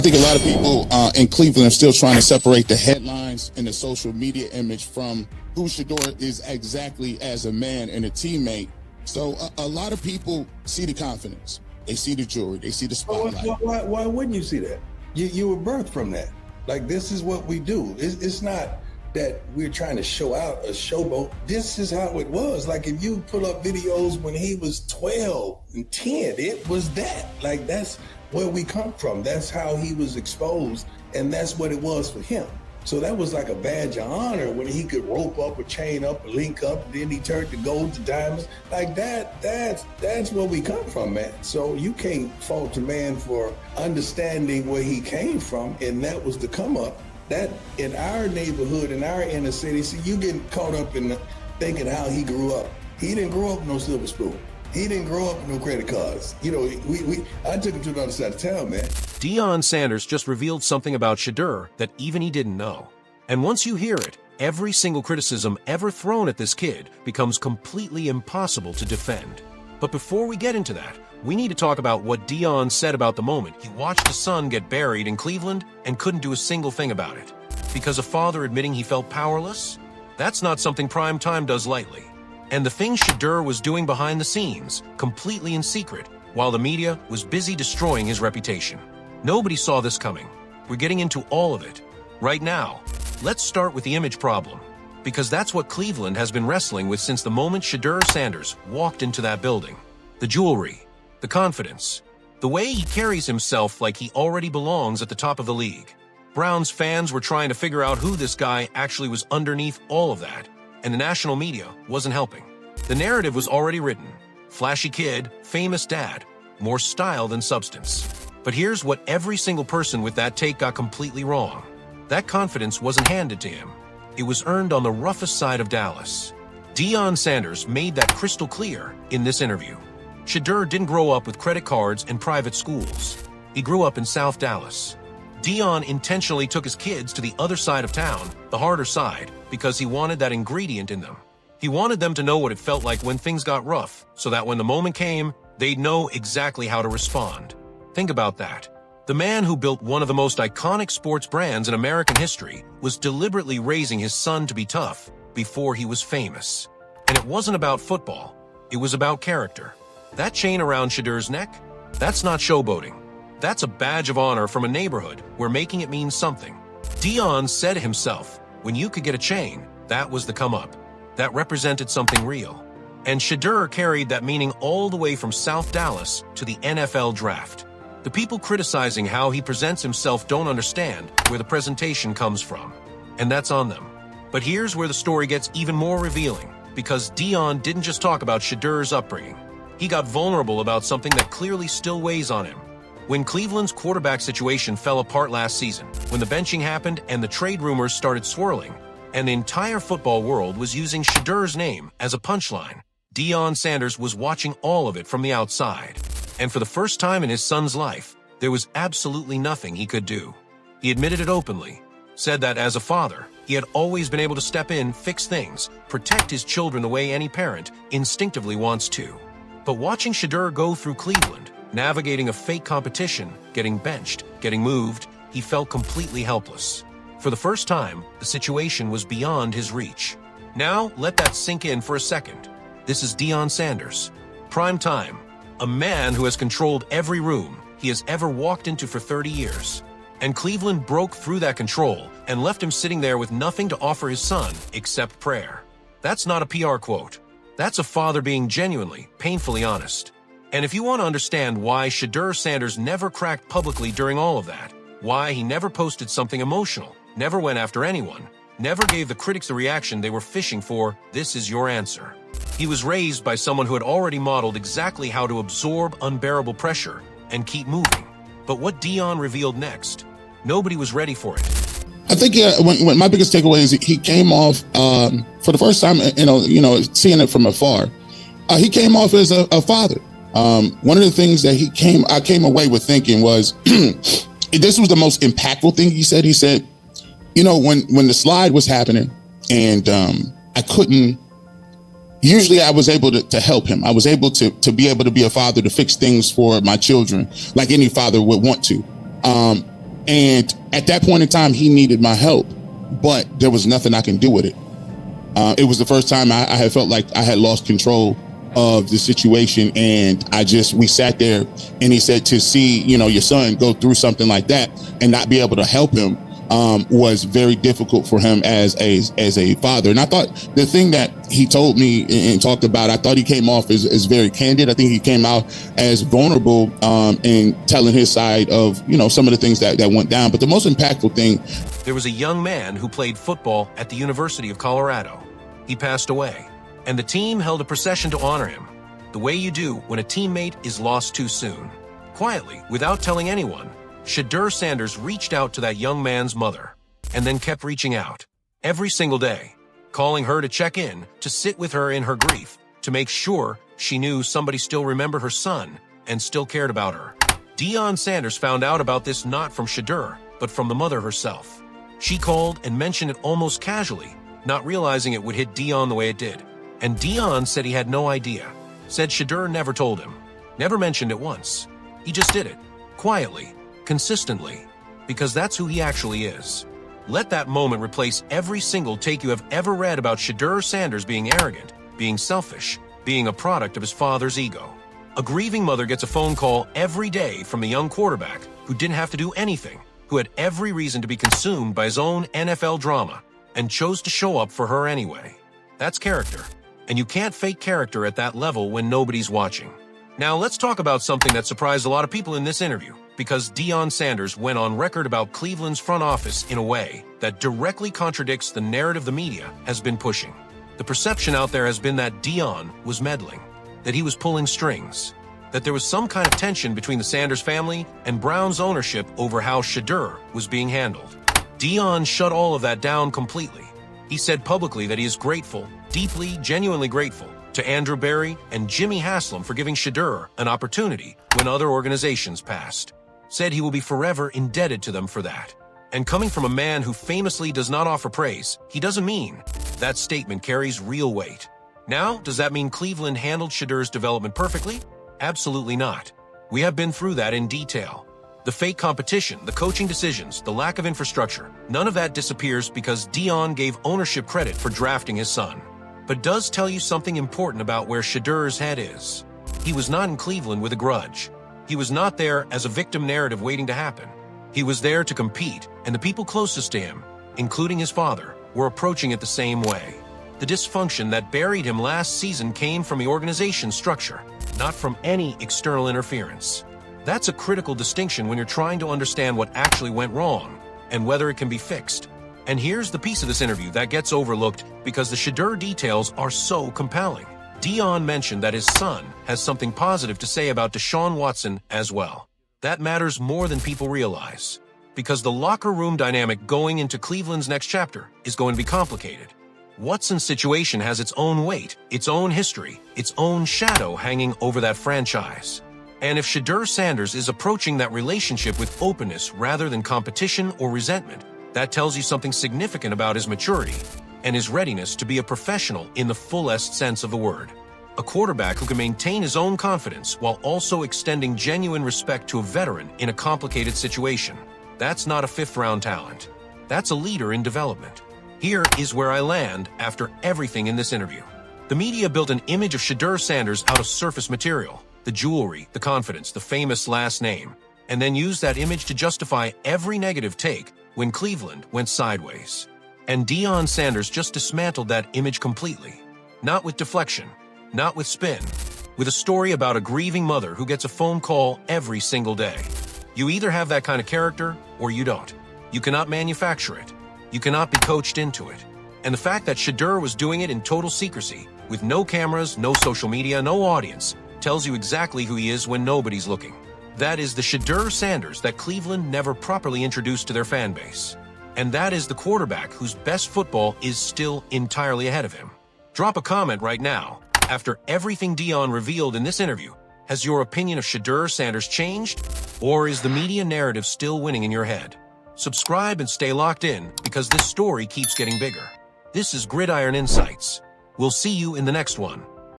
I think a lot of people in Cleveland are still trying to separate the headlines and the social media image from who Shedeur is exactly as a man and a teammate. So a lot of people see the confidence. They see the jewelry. They see the spotlight. Why wouldn't you see that? You were birthed from that. Like, this is what we do. It's not that we're trying to show out a showboat. This is how it was. Like, if you pull up videos when he was 12 and 10, it was that. Like, that's where we come from. That's how he was exposed, and that's what it was for him. So that was like a badge of honor when he could rope up or chain up or link up, then he turned to gold to diamonds. Like that's where we come from, man. So you can't fault a man for understanding where he came from, and that was the come up. That in our neighborhood, in our inner city, see, you getting caught up in thinking how he grew up. He didn't grow up with no silver spoon. He didn't grow up with no credit cards. You know, I took him to the other side of town, man. Deion Sanders just revealed something about Shedeur that even he didn't know. And once you hear it, every single criticism ever thrown at this kid becomes completely impossible to defend. But before we get into that, we need to talk about what Deion said about the moment he watched his son get buried in Cleveland and couldn't do a single thing about it. Because a father admitting he felt powerless? That's not something prime time does lightly. And the things Shedeur was doing behind the scenes, completely in secret, while the media was busy destroying his reputation. Nobody saw this coming. We're getting into all of it. Right now, let's start with the image problem, because that's what Cleveland has been wrestling with since the moment Shedeur Sanders walked into that building. The jewelry, the confidence, the way he carries himself like he already belongs at the top of the league. Browns fans were trying to figure out who this guy actually was underneath all of that, and the national media wasn't helping. The narrative was already written. Flashy kid, famous dad, more style than substance. But here's what every single person with that take got completely wrong. That confidence wasn't handed to him. It was earned on the roughest side of Dallas. Deion Sanders made that crystal clear in this interview. Shedeur didn't grow up with credit cards and private schools. He grew up in South Dallas. Deion intentionally took his kids to the other side of town, the harder side, because he wanted that ingredient in them. He wanted them to know what it felt like when things got rough, so that when the moment came, they'd know exactly how to respond. Think about that. The man who built one of the most iconic sports brands in American history was deliberately raising his son to be tough before he was famous. And it wasn't about football. It was about character. That chain around Shedeur's neck? That's not showboating. That's a badge of honor from a neighborhood where making it means something. Deion said himself, when you could get a chain, that was the come up. That represented something real. And Shedeur carried that meaning all the way from South Dallas to the NFL draft. The people criticizing how he presents himself don't understand where the presentation comes from. And that's on them. But here's where the story gets even more revealing, because Deion didn't just talk about Shedeur's upbringing. He got vulnerable about something that clearly still weighs on him. When Cleveland's quarterback situation fell apart last season, when the benching happened and the trade rumors started swirling, and the entire football world was using Shedeur's name as a punchline, Deion Sanders was watching all of it from the outside. And for the first time in his son's life, there was absolutely nothing he could do. He admitted it openly, said that as a father, he had always been able to step in, fix things, protect his children the way any parent instinctively wants to. But watching Shedeur go through Cleveland, navigating a fake competition, getting benched, getting moved, he felt completely helpless. For the first time, the situation was beyond his reach. Now, let that sink in for a second. This is Deion Sanders. Prime time. A man who has controlled every room he has ever walked into for 30 years. And Cleveland broke through that control and left him sitting there with nothing to offer his son except prayer. That's not a PR quote. That's a father being genuinely, painfully honest. And if you want to understand why Shedeur Sanders never cracked publicly during all of that, why he never posted something emotional, never went after anyone, never gave the critics the reaction they were fishing for, this is your answer. He was raised by someone who had already modeled exactly how to absorb unbearable pressure and keep moving. But what Deion revealed next, nobody was ready for it. I think when my biggest takeaway is he came off for the first time, seeing it from afar. He came off as a father. One of the things that I came away with thinking was, this was the most impactful thing he said. He said, when the slide was happening and I couldn't, usually I was able to help him. I was able to be a father, to fix things for my children like any father would want to. And at that point in time, he needed my help, but there was nothing I can do with it. It was the first time I had felt like I had lost control of the situation. And we sat there, and he said, to see, your son go through something like that and not be able to help him was very difficult for him as a father. And I thought the thing that he told me and talked about, I thought he came off as very candid. I think he came out as vulnerable in telling his side of, some of the things that went down. But the most impactful thing. There was a young man who played football at the University of Colorado. He passed away, and the team held a procession to honor him, the way you do when a teammate is lost too soon. Quietly, without telling anyone, Shedeur Sanders reached out to that young man's mother, and then kept reaching out every single day, calling her to check in, to sit with her in her grief, to make sure she knew somebody still remembered her son and still cared about her. Deion Sanders found out about this not from Shedeur, but from the mother herself. She called and mentioned it almost casually, not realizing it would hit Deion the way it did. And Deion said he had no idea, said Shedeur never told him, never mentioned it once. He just did it, quietly, consistently, because that's who he actually is. Let that moment replace every single take you have ever read about Shedeur Sanders being arrogant, being selfish, being a product of his father's ego. A grieving mother gets a phone call every day from a young quarterback who didn't have to do anything, who had every reason to be consumed by his own NFL drama, and chose to show up for her anyway. That's character, and you can't fake character at that level when nobody's watching. Now let's talk about something that surprised a lot of people in this interview, because Deion Sanders went on record about Cleveland's front office in a way that directly contradicts the narrative the media has been pushing. The perception out there has been that Deion was meddling, that he was pulling strings, that there was some kind of tension between the Sanders family and Brown's ownership over how Shedeur was being handled. Deion shut all of that down completely. He said publicly that he is grateful, deeply, genuinely grateful, to Andrew Berry and Jimmy Haslam for giving Shedeur an opportunity when other organizations passed. Said he will be forever indebted to them for that. And coming from a man who famously does not offer praise, he doesn't mean. That statement carries real weight. Now, does that mean Cleveland handled Shedeur's development perfectly? Absolutely not. We have been through that in detail. The fake competition, the coaching decisions, the lack of infrastructure, none of that disappears because Deion gave ownership credit for drafting his son. But does tell you something important about where Shedeur's head is. He was not in Cleveland with a grudge. He was not there as a victim narrative waiting to happen. He was there to compete, and the people closest to him, including his father, were approaching it the same way. The dysfunction that buried him last season came from the organization's structure, not from any external interference. That's a critical distinction when you're trying to understand what actually went wrong and whether it can be fixed. And here's the piece of this interview that gets overlooked because the Shedeur details are so compelling. Deion mentioned that his son has something positive to say about Deshaun Watson as well. That matters more than people realize, because the locker room dynamic going into Cleveland's next chapter is going to be complicated. Watson's situation has its own weight, its own history, its own shadow hanging over that franchise. And if Shedeur Sanders is approaching that relationship with openness rather than competition or resentment, that tells you something significant about his maturity and his readiness to be a professional in the fullest sense of the word. A quarterback who can maintain his own confidence while also extending genuine respect to a veteran in a complicated situation. That's not a fifth-round talent. That's a leader in development. Here is where I land after everything in this interview. The media built an image of Shedeur Sanders out of surface material, the jewelry, the confidence, the famous last name, and then used that image to justify every negative take when Cleveland went sideways. And Deion Sanders just dismantled that image completely. Not with deflection, not with spin, with a story about a grieving mother who gets a phone call every single day. You either have that kind of character or you don't. You cannot manufacture it. You cannot be coached into it. And the fact that Shedeur was doing it in total secrecy, with no cameras, no social media, no audience, tells you exactly who he is when nobody's looking. That is the Shedeur Sanders that Cleveland never properly introduced to their fan base. And that is the quarterback whose best football is still entirely ahead of him. Drop a comment right now. After everything Deion revealed in this interview, has your opinion of Shedeur Sanders changed? Or is the media narrative still winning in your head? Subscribe and stay locked in because this story keeps getting bigger. This is Gridiron Insights. We'll see you in the next one.